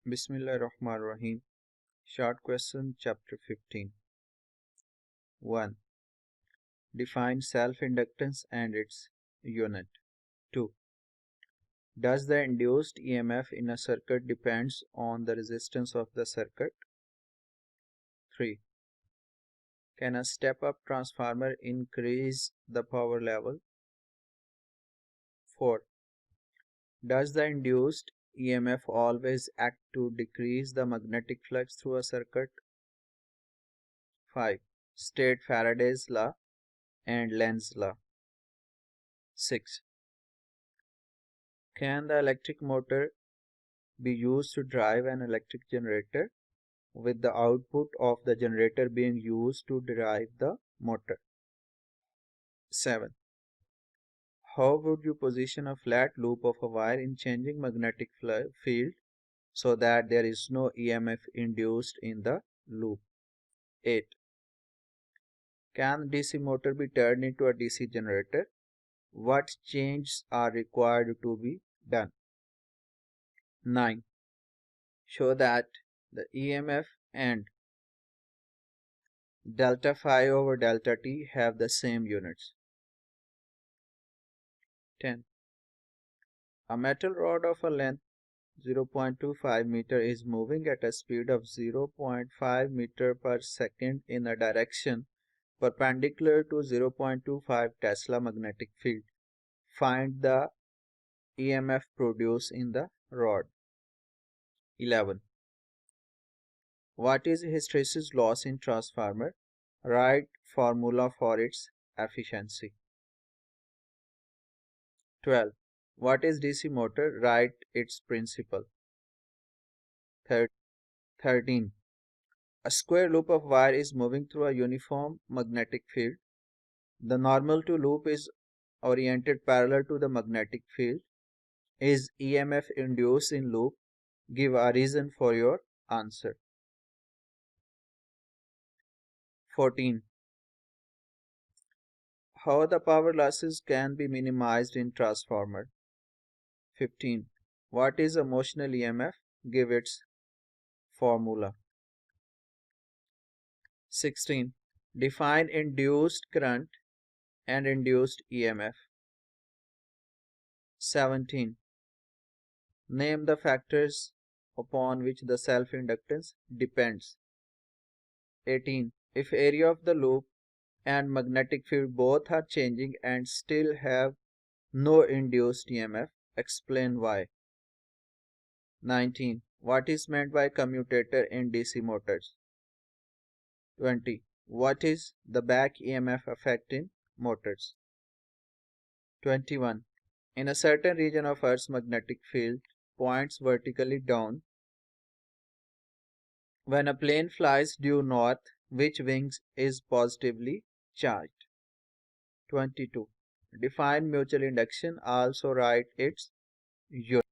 Bismillah Rahman Rahim. Short question, chapter 15. 1. Define self-inductance and its unit. 2. Does the induced EMF in a circuit depends on the resistance of the circuit? 3. Can a step-up transformer increase the power level? 4. Does the induced EMF always act to decrease the magnetic flux through a circuit? 5. State Faraday's law and Lenz's law. 6. Can the electric motor be used to drive an electric generator, with the output of the generator being used to drive the motor? 7. How would you position a flat loop of a wire in changing magnetic field so that there is no EMF induced in the loop? 8. Can DC motor be turned into a DC generator? What changes are required to be done? 9. Show that the EMF and delta phi over delta t have the same units. 10. A metal rod of a length 0.25 meter is moving at a speed of 0.5 meter per second in a direction perpendicular to 0.25 Tesla magnetic field. Find the EMF produced in the rod. 11. What is hysteresis loss in transformer? Write formula for its efficiency. 12. What is DC motor? Write its principle. 13. A square loop of wire is moving through a uniform magnetic field. The normal to loop is oriented parallel to the magnetic field. Is EMF induced in loop? Give a reason for your answer. 14. How the power losses can be minimized in transformer? 15. What is a motional EMF? Give its formula. 16. Define induced current and induced EMF. 17. Name the factors upon which the self-inductance depends. 18. If area of the loop and magnetic field both are changing and still have no induced EMF, explain why. 19. What is meant by commutator in DC motors? 20. What is the back EMF effect in motors? 21. In a certain region of Earth's magnetic field points vertically down. When a plane flies due north, which wings is positively charged? 22. Define mutual induction. Also write its unit.